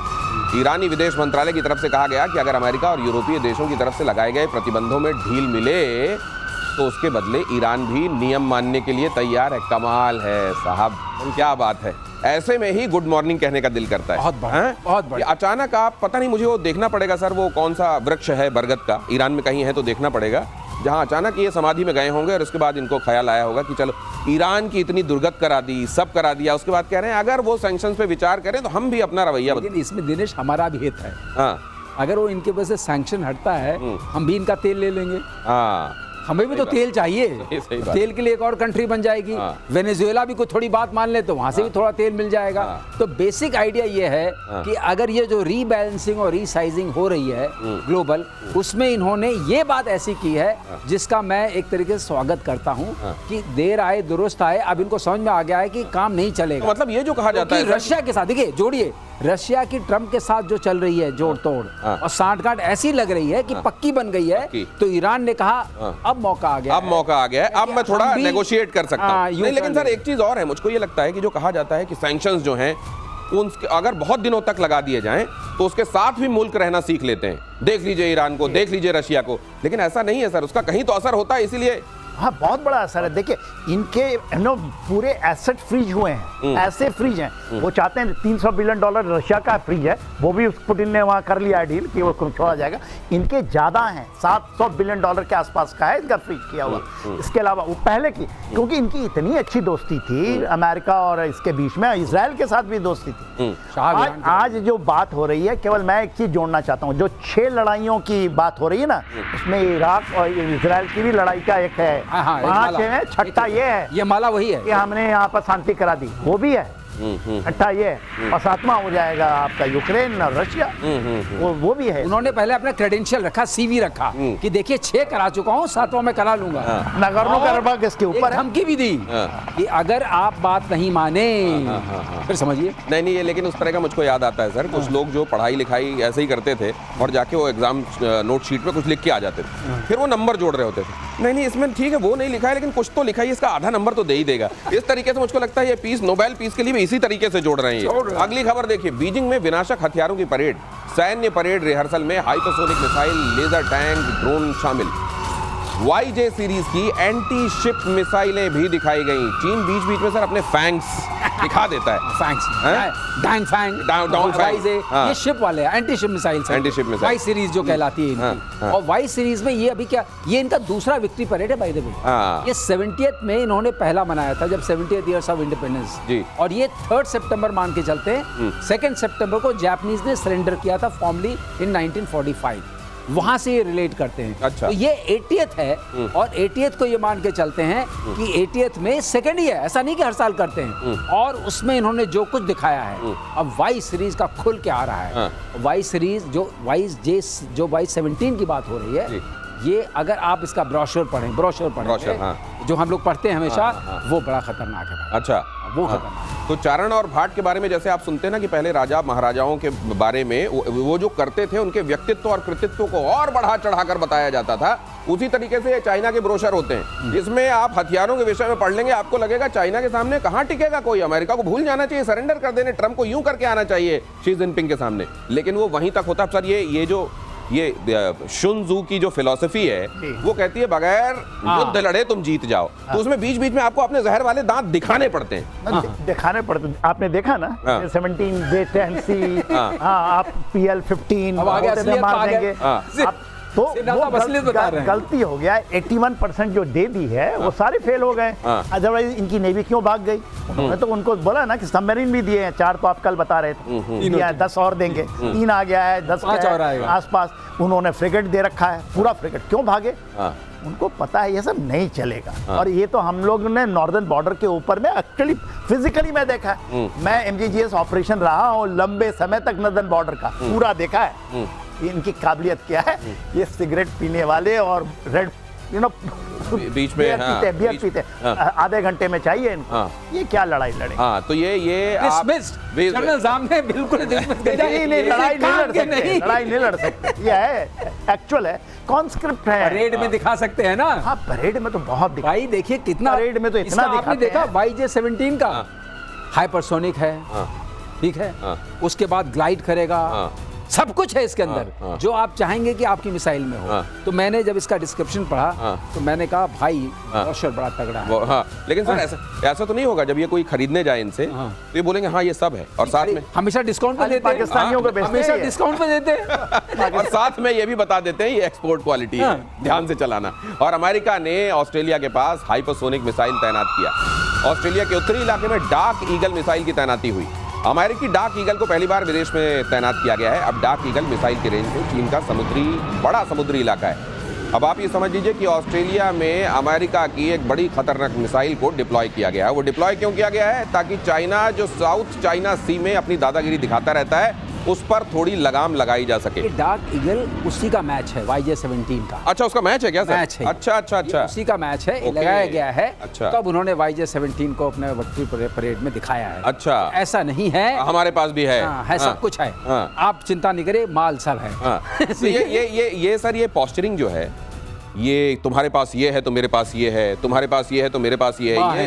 ईरानी विदेश मंत्रालय की तरफ से कहा गया कि अगर अमेरिका और यूरोपीय देशों की तरफ से लगाए गए प्रतिबंधों में ढील मिले तो उसके बदले ईरान भी नियम मानने के लिए तैयार है। कमाल है साहब, क्या बात है। ऐसे में ही गुड मॉर्निंग कहने का दिल करता है। बहुत बढ़िया। अचानक आप पता नहीं, मुझे वो देखना पड़ेगा सर, वो कौन सा वृक्ष है बरगद का, ईरान में कहीं है तो देखना पड़ेगा, जहां अचानक ये समाधि में गए होंगे और उसके बाद इनको ख्याल आया होगा कि चलो ईरान की इतनी दुर्गत करा दी, सब करा दिया, उसके बाद कह रहे हैं अगर वो सैंक्शंस पे विचार करें तो हम भी अपना रवैया लेकिन इसमें दिनेश हमारा भी हित है। हाँ, अगर वो इनके वजह से सैंक्शन हटता है हम भी इनका तेल ले लेंगे। हाँ, हमें भी तो तेल चाहिए। सही बात। तेल के लिए एक और कंट्री बन जाएगी। वेनेजुएला भी कोई थोड़ी बात मान ले तो वहां से भी थोड़ा तेल मिल जाएगा। तो बेसिक आइडिया ये है कि अगर ये जो रीबैलेंसिंग और रीसाइजिंग हो रही है ग्लोबल, उसमें इन्होंने ये बात ऐसी की है जिसका मैं एक तरीके से स्वागत करता हूं कि देर आए दुरुस्त आए। अब इनको समझ में आ गया है कि काम नहीं चलेगा। तो मतलब ये जो कहा जाता है रशिया के साथ, देखिए जोड़िए, रशिया की ट्रम्प के साथ जो चल रही है जोड़ तोड़ और सांठगांठ ऐसी लग रही है कि पक्की बन गई है। तो ईरान ने कहा अब मौका आ गया, अब मौका आ गया है, अब मैं थोड़ा नेगोशिएट कर सकता हूं। नहीं, लेकिन सर एक चीज और है, मुझको ये लगता है कि जो कहा जाता है कि सैंक्शंस जो हैं उनके अगर बहुत दिनों तक लगा दिए जाएं तो उसके साथ भी मुल्क रहना सीख लेते हैं। देख लीजिए ईरान को, देख लीजिए रशिया को, लेकिन ऐसा नहीं है सर, उसका कहीं तो असर होता है। इसीलिए हाँ, बहुत बड़ा असर है। देखिए इनके पूरे एसेट फ्रीज हुए हैं, ऐसे फ्रीज हैं। वो चाहते हैं $300 बिलियन रशिया का फ्रीज है, वो भी पुतिन ने वहाँ कर लिया डील कि वो छोड़ा जाएगा। इनके ज़्यादा हैं, $700 बिलियन के आसपास का है इनका फ्रीज किया हुआ। इसके अलावा वो पहले की, क्योंकि इनकी इतनी अच्छी दोस्ती थी अमेरिका और इसके बीच में, इसराइल के साथ भी दोस्ती थी। आज जो बात हो रही है, केवल मैं एक चीज़ जोड़ना चाहता हूँ, जो 6 लड़ाइयों की बात हो रही है ना, उसमें इराक और इसराइल की भी लड़ाई का एक है। 5 है, छठा ये है, ये माला वही है कि हमने यहाँ पर शांति करा दी, वो भी है। छठा ये है, और 7वां हो जाएगा आपका यूक्रेन और रशिया, वो भी है। उन्होंने पहले अपना क्रेडेंशियल रखा, सीवी रखा कि देखिए 6 करा चुका हूँ, 7वां मैं करा लूंगा। नगोर्नो कराबाख इसके ऊपर धमकी भी दी कि अगर आप बात नहीं माने फिर समझिए। नहीं, ये लेकिन उस तरह का मुझको याद आता है सर, कुछ लोग जो पढ़ाई लिखाई ऐसे ही करते थे और जाके वो एग्जाम नोट शीट पे कुछ लिख के आ जाते थे, फिर वो नंबर जोड़ रहे होते थे। नहीं, इसमें ठीक है वो नहीं लिखा है, लेकिन कुछ तो लिखा है, इसका आधा नंबर तो दे ही देगा। इस तरीके से मुझको लगता है ये पीस, नोबेल पीस के लिए भी इसी तरीके से जोड़ रहे हैं। अगली खबर देखिए, बीजिंग में विनाशक हथियारों की परेड, सैन्य परेड रिहर्सल में hypersonic missile, laser tank, drone शामिल। YJ सीरीज की एंटी शिप मिसाइलें भी दिखाई गई। चीन बीच बीच में सर अपने फैंग्स दिखा देता है। ये शिप वाले anti ship missile, Y series जो कहलाती है इनकी। और वाई सीरीज में ये अभी क्या, ये इनका दूसरा विक्ट्री परेड है बाय द वे। ये 70th में इन्होंने पहला मनाया था, जब 70th ईयर्स ऑफ इंडिपेंडेंस, और ये 3 सितंबर मान के चलते हैं। 2 सितंबर को जापानीज ने सरेंडर किया था फॉर्मली इन 1945, वहां से ये रिलेट करते हैं। अच्छा। तो ये 80th है, और 80th को ये मान के चलते हैं कि 80th में सेकंड ही है, ऐसा नहीं कि हर साल करते हैं। और उसमें इन्होंने जो कुछ दिखाया है, अब वाई सीरीज का खुल के आ रहा है। वाई सीरीज जो वाई 17 की बात हो रही है, ये अगर आप इसका ब्रोशर पढ़ें जो हम लोग पढ़ते हैं हमेशा, वो बड़ा खतरनाक है। अच्छा, वो खतरनाक। तो चारण और भाट के बारे में जैसे आप सुनते हैं ना कि पहले राजा महाराजाओं के बारे में वो जो करते थे, उनके व्यक्तित्व और कृतित्व को और बढ़ा चढ़ाकर बताया जाता था, उसी तरीके से चाइना के ब्रोशर होते हैं, जिसमें आप हथियारों के विषय में पढ़ लेंगे, आपको लगेगा चाइना के सामने कहां टिकेगा कोई, अमेरिका को भूल जाना चाहिए, सरेंडर कर देने, ट्रंप को यूं करके आना चाहिए शी जिनपिंग के सामने। लेकिन वो वहीं तक होता। सर ये शुन जू की जो फिलॉसफी है, वो कहती है बगैर युद्ध लड़े तुम जीत जाओ। तो उसमें बीच बीच में आपको अपने जहर वाले दांत दिखाने पड़ते हैं। दिखाने पड़ते, आपने देखा ना 17 J10C, आप PL-15 मार देंगे। तो वो गलती हो गया। 81% जो दे दी है वो सारे फेल हो गए। अदरवाइज इनकी नेवी क्यों भाग गई? उन्होंने तो उनको बोला ना कि सबमरीन भी दिए हैं, 4 तो आप कल बता रहे थे, 10 और देंगे, 3 आ गया है, 10 और आसपास। उन्होंने फ्रिगेट दे रखा है, पूरा फ्रिगेट। क्यों भागे? उनको पता है ये सब नहीं चलेगा। और ये तो हम लोग ने नॉर्दर्न बॉर्डर के ऊपर में एक्चुअली फिजिकली मैं देखा है। मैं MGGS ऑपरेशन रहा हूँ लंबे समय तक, नॉर्दर्न बॉर्डर का पूरा देखा है। इनकी काबिलियत क्या है, ये सिगरेट पीने वाले और रेड बीच में बियर पीते आधे घंटे में चाहिए इनको। ये क्या लड़ाई लड़े? तो ये जनरल सामने बिल्कुल लड़ाई नहीं लड़ सकते। ये है एक्चुअल है, कॉन्स्क्रिप्ट है। परेड में दिखा सकते हैं ना। हाँ, परेड में तो बहुत भाई देखिए कितना परेड में तो इतना आपने देखा YJ-17 का हाइपरसोनिक है, ठीक है, उसके बाद ग्लाइड करेगा, सब कुछ है इसके अंदर जो आप चाहेंगे कि आपकी मिसाइल में हो। तो मैंने जब इसका डिस्क्रिप्शन पढ़ा तो मैंने कहा भाई रॉशर बड़ा तगड़ा है। लेकिन सर ऐसा तो नहीं होगा जब ये कोई खरीदने जाए इनसे तो ये बोलेंगे हाँ ये सब है, और साथ में हमेशा डिस्काउंट पे देते हैं, पाकिस्तानियों को हमेशा डिस्काउंट पे देते हैं, और साथ में ये भी बता देते हैं ये एक्सपोर्ट क्वालिटी है, ध्यान से चलाना। और अमेरिका ने ऑस्ट्रेलिया के पास हाइपरसोनिक मिसाइल तैनात किया। ऑस्ट्रेलिया के उत्तरी इलाके में डार्क ईगल मिसाइल की तैनाती हुई। अमेरिकी डार्क ईगल को पहली बार विदेश में तैनात किया गया है। अब डार्क ईगल मिसाइल की रेंज में चीन का बड़ा समुद्री इलाका है। अब आप ये समझ लीजिए कि ऑस्ट्रेलिया में अमेरिका की एक बड़ी खतरनाक मिसाइल को डिप्लॉय किया गया है। वो डिप्लॉय क्यों किया गया है? ताकि चाइना जो साउथ चाइना सी में अपनी दादागिरी दिखाता रहता है उस पर थोड़ी लगाम लगाई जा सके। डार्क ईगल उसी का मैच है YJ-17 का। अच्छा, उसका मैच है क्या सर? मैच है। अच्छा उसी का मैच है, लगाया गया है। अच्छा। तब उन्होंने YJ-17 को अपने विक्ट्री परेड में दिखाया है। अच्छा, ऐसा नहीं है, हमारे पास भी है। है सब कुछ है। आप चिंता नहीं करिए, माल सब है। तो ये सर ये पोस्चरिंग जो है, ये तुम्हारे पास ये है तो मेरे पास ये है, तुम्हारे पास ये है तो मेरे पास ये है,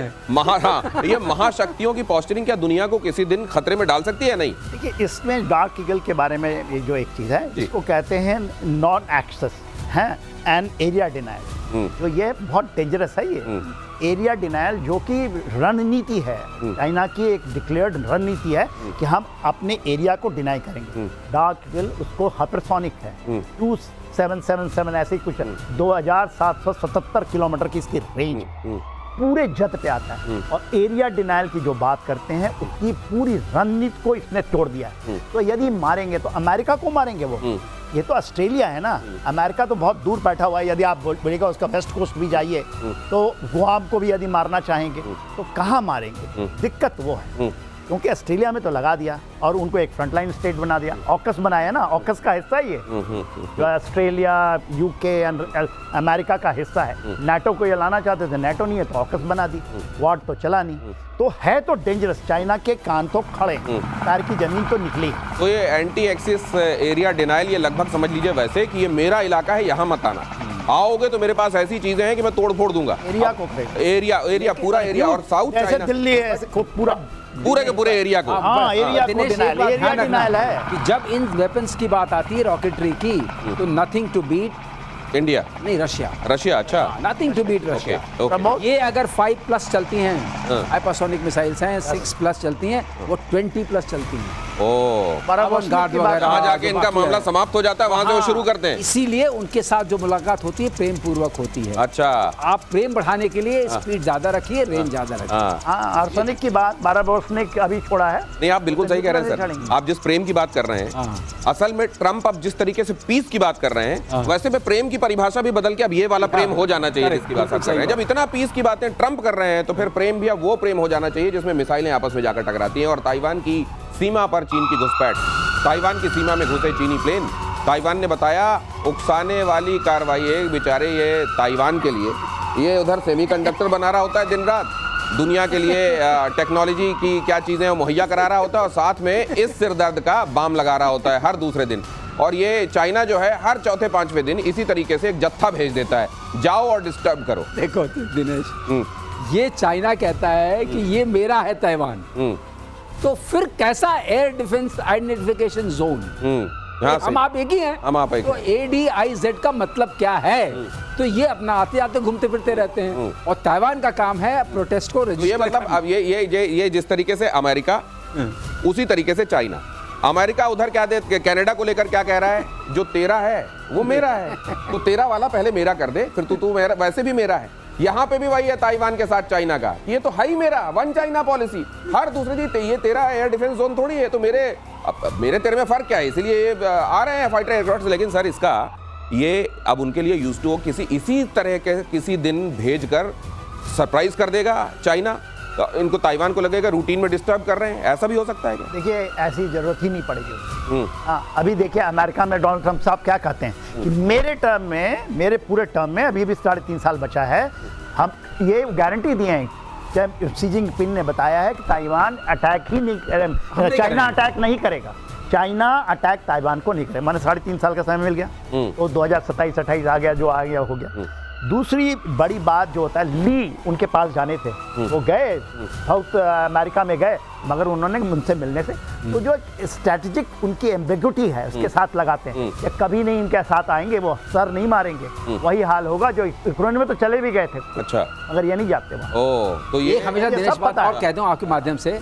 ये महाशक्तियों की पोस्चरिंग क्या दुनिया को किसी दिन खतरे में डाल सकती है? नहीं। देखिए, इसमें डार्क ईगल के बारे में ये जो एक चीज़ है जिसको कहते हैं नॉन एक्सेस है एंड एरिया डिनायल, तो ये बहुत डेंजरस है। ये एरिया डिनायल जो कि रणनीति है, चाइना की एक डिक्लेयर्ड रणनीति है कि हम अपने एरिया को डिनाई करेंगे। डार्क ईगल उसको हाइपरसोनिक है, 2777 ऐसे ही कुछ 2777 किलोमीटर की इसकी रेंज पूरे जत पे आता है। और एरिया डिनायल की जो बात करते हैं उसकी पूरी रणनीति को इसने तोड़ दिया है। तो यदि मारेंगे तो अमेरिका को मारेंगे वो, ये तो ऑस्ट्रेलिया है ना, अमेरिका तो बहुत दूर बैठा हुआ है। यदि आप बोलेगा उसका वेस्ट कोस्ट भी जाइए तो गुआम को भी यदि मारना चाहेंगे तो कहाँ मारेंगे? दिक्कत वो है, क्योंकि ऑस्ट्रेलिया में तो लगा दिया और उनको एक फ्रंटलाइन स्टेट बना दिया। ऑकस बनाया ना, ऑकस का हिस्सा ही है जो ऑस्ट्रेलिया यूके अमेरिका का हिस्सा है। नाटो को ये लाना चाहते थे, नाटो नहीं है तो ऑकस बना दी, वार्ड तो चला नहीं। तो है तो डेंजरस, चाइना के कान तो खड़े, पैर की जमीन तो निकली। तो ये एंटी एक्सिस एरिया डिनाइल ये लगभग समझ लीजिए वैसे कि ये मेरा इलाका है, यहाँ मत आना, आओगे तो मेरे पास ऐसी चीजें हैं कि मैं तोड़ फोड़ दूंगा एरिया को, एरिया पूरा एरिया। और साउथ जैसे चाइना दिल्ली है पूरे के पूरे एरिया को। हाँ, एरिया को दिनेश, एक बात एरिया ध्यान रखना डिनायल है कि जब इन वेपन्स की बात आती है रॉकेटरी की तो नथिंग टू बीट इंडिया नहीं, रशिया। अच्छा, nothing to beat Russia. Okay. ये अगर 5+ चलती हैं, हाइपरसोनिक मिसाइल्स हैं, 6+ चलती हैं, वो 20+ चलती हैं। गार्ड वगैरह वहाँ जाके इनका मामला समाप्त हो जाता है, वहाँ से वो शुरू करते हैं। इसीलिए उनके साथ जो मुलाकात होती है प्रेम पूर्वक होती है। अच्छा, आप प्रेम बढ़ाने के लिए स्पीड ज्यादा रखिए, रेंज ज्यादा रखिए। आर्सेनिक की बात बाराबोस्निक अभी छोड़ा है। नहीं, आप बिल्कुल सही कह रहे हैं सर। आप जिस प्रेम की बात कर रहे हैं, असल में ट्रंप अब जिस तरीके से पीस की बात कर रहे हैं, वैसे में प्रेम की परिभाषा भी बदल के अब ये वाला प्रेम हो जाना चाहिए जिसकी बात कर रहे हैं। जब इतना पीस की बातें ट्रंप कर रहे हैं तो फिर प्रेम भी अब वो प्रेम हो जाना चाहिए जिसमें मिसाइलें आपस में जाकर टकराती हैं। और ताइवान की सीमा पर चीन की घुसपैठ, ताइवान की सीमा में घुसे चीनी प्लेन, ताइवान ने बताया उकसाने वाली कार्रवाई है। बेचारे ये ताइवान के लिए, ये उधर सेमीकंडक्टर बना रहा होता है दिन रात, दुनिया के लिए टेक्नोलॉजी की क्या चीज़ें मुहैया करा रहा होता है, और साथ में इस सिरदर्द का बाम लगा रहा होता है हर दूसरे दिन। और ये चाइना जो है हर चौथे पांचवें दिन इसी तरीके से एक जत्था भेज देता है, जाओ और डिस्टर्ब करो। देखो दिनेश, ये चाइना कहता है कि ये मेरा है ताइवान, तो फिर कैसा एयर डिफेंस आइडेंटिफिकेशन जोन? हम आप एक ही हैं, हम आप एक। तो ADIZ का मतलब क्या है? तो ये अपना आते आते घूमते फिरते रहते हैं, और ताइवान का काम है प्रोटेस्ट को रजिस्टर। ये मतलब अब ये जिस तरीके से अमेरिका, उसी तरीके से चाइना। अमेरिका उधर क्या कनाडा को लेकर क्या कह रहा है, जो तेरा है वो मेरा है, तो तेरा वाला पहले मेरा कर दे, फिर तू मेरा वैसे भी मेरा है। यहाँ पे भी वही है ताइवान के साथ चाइना का, ये तो है ही मेरा, वन चाइना पॉलिसी। हर दूसरे जी ये तेरा एयर डिफेंस जोन थोड़ी है, तो मेरे तेरे में फर्क क्या है? इसलिए ये आ रहे हैं फाइटर एयरक्राफ्ट। लेकिन सर इसका ये अब उनके लिए यूज टू हो, इसी तरह के किसी दिन भेज कर सरप्राइज कर देगा चाइना, तो इनको ताइवान को लगेगा रूटीन में डिस्टर्ब कर रहे हैं। ऐसा भी हो सकता है क्या? देखिए, ऐसी जरूरत ही नहीं पड़ेगी। हाँ, अभी देखिए अमेरिका में डोनाल्ड ट्रंप साहब क्या कहते हैं कि मेरे पूरे टर्म में अभी भी 3.5 साल बचा है, हम ये गारंटी दिए हैं। शी जिनपिंग ने बताया है कि ताइवान अटैक ही नहीं, चाइना अटैक नहीं करेगा, चाइना अटैक ताइवान को नहीं करेगा। मैंने 3.5 साल का समय मिल गया, तो 2027-28 आ गया, जो आ गया हो गया। दूसरी बड़ी बात जो होता है, ली उनके पास जाने थे, वो गए साउथ अमेरिका में गए, मगर उन्होंने उनसे मिलने से तो जो स्ट्रेटेजिक उनकी एम्बिग्युटी है उसके साथ लगाते हैं कि कभी नहीं इनके साथ आएंगे, वो सर नहीं मारेंगे, वही हाल होगा जो यूक्रेन में तो चले भी गए थे। अच्छा, मगर ये नहीं जाते वहाँ। तो ये हमेशा ये दिनेश सब बात पता और है। कहता हूँ आपके माध्यम से,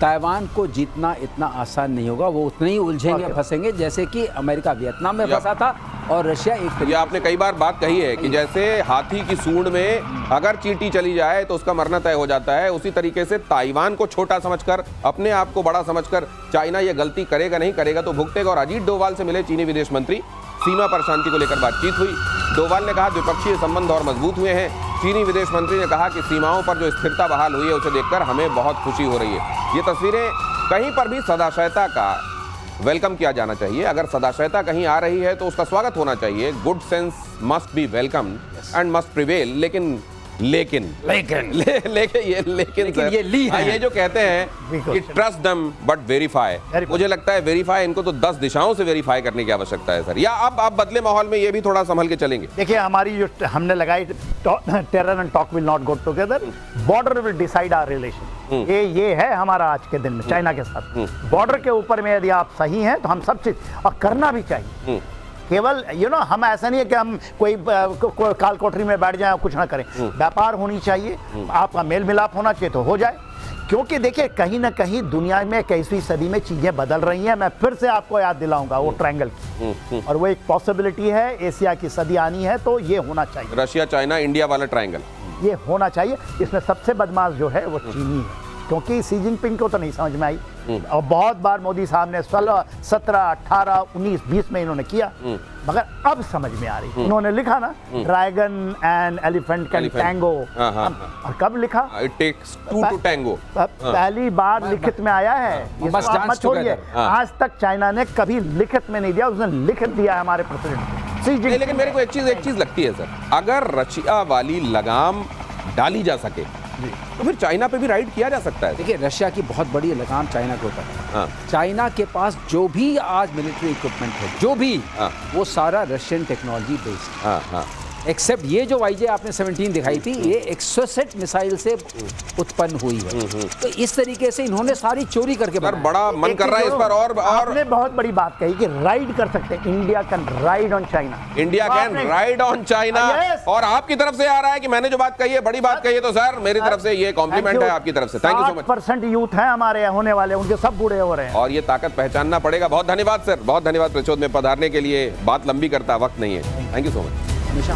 ताइवान को जीतना इतना आसान नहीं होगा, वो उतने ही उलझेंगे फंसेंगे जैसे कि अमेरिका वियतनाम में फंसा था और रशिया एक ये आपने कई बार बात कही है कि जैसे हाथी की सूंड में अगर चींटी चली जाए तो उसका मरना तय हो जाता है, उसी तरीके से ताइवान को छोटा समझकर, अपने आप को बड़ा समझकर चाइना ये गलती करेगा, नहीं करेगा तो भुगतेगा। और अजीत डोभाल से मिले चीनी विदेश मंत्री, सीमा पर शांति को लेकर बातचीत हुई। डोभाल ने कहा द्विपक्षीय संबंध और मजबूत हुए हैं। चीनी विदेश मंत्री ने कहा कि सीमाओं पर जो स्थिरता बहाल हुई है उसे देखकर हमें बहुत खुशी हो रही है। ये तस्वीरें कहीं पर भी सदाशयता का वेलकम किया जाना चाहिए। अगर सदाशयता कहीं आ रही है तो उसका स्वागत होना चाहिए। Good sense must be welcome and must prevail. लेकिन लेकिन ये ली है। ये जो कहते हैं कि ट्रस्ट देम बट वेरीफाई, मुझे लगता है वेरीफाई इनको तो 10 दिशाओं से वेरीफाई करने की आवश्यकता है सर। या अब आप बदले माहौल में ये भी थोड़ा संभल के चलेंगे? देखिए, हमारी जो हमने लगाई terror and talk will not go together, border will decide our relation. ये है हमारा आज के दिन में चाइना के साथ। बॉर्डर के ऊपर में यदि आप सही हैं तो हम सब चीज और करना भी चाहिए। केवल हम ऐसा नहीं है कि हम कोई काल कोठरी में बैठ जाएं और कुछ ना करें। व्यापार होनी चाहिए, आपका मेल मिलाप होना चाहिए तो हो जाए। क्योंकि देखिए, कहीं ना कहीं दुनिया में 21वीं सदी में चीजें बदल रही हैं। मैं फिर से आपको याद दिलाऊंगा वो ट्रायंगल की, और वो एक पॉसिबिलिटी है। एशिया की सदी आनी है तो ये होना चाहिए। रशिया, चाइना, इंडिया वाला ट्रायंगल ये होना चाहिए। इसमें सबसे बदमाश जो है वो चीनी है, क्योंकि सी जिनपिंग को तो नहीं समझ में आई। और बहुत बार मोदी साहब ने 16, 17, 18, 19, 20 में इन्होंने किया, मगर अब समझ में आ रही। उन्होंने लिखा ना, dragon and elephant can tango. और कब लिखा? It takes two to tango. पहली बार लिखित में आया है। बस इसको आप मत छोड़िए। हाँ। आज तक चाइना ने कभी लिखित में नहीं दिया, उसने लिखित दिया है हमारे प्रेसिडेंट सी जिनपिंग। लेकिन मेरे को एक चीज लगती है सर, अगर रशिया वाली लगाम डाली जा सके तो फिर चाइना पे भी राइड किया जा सकता है। देखिए, रशिया की बहुत बड़ी लगाम चाइना के ऊपर है। हाँ। चाइना के पास जो भी आज मिलिट्री इक्विपमेंट है, जो भी, हाँ। वो सारा रशियन टेक्नोलॉजी बेस्ड है। हाँ। एक्सेप्ट ये जो YJ आपने 17 दिखाई थी, ये एक्सोसेट मिसाइल से उत्पन्न हुई है। तो इस तरीके से इन्होंने सारी चोरी करके सर बनाया। बड़ा मन कर रहा है इस पर। और आपने बहुत बड़ी बात कही कि राइड कर सकते हैं। India can ride on China. India can ride on China. Yes. और आपकी तरफ से आ रहा है कि मैंने जो बात कही है बड़ी बात कही है, तो सर मेरी तरफ से ये कॉम्प्लीमेंट है आपकी तरफ से। Thank you so much. 60% youth है हमारे होने वाले, उनके सब बूढ़े हो रहे हैं। और ये ताकत पहचानना पड़ेगा। बहुत धन्यवाद सर, बहुत धन्यवाद प्रचोद में पधारने के लिए। बात लंबी करता, वक्त नहीं है। Thank you so much. हमेशा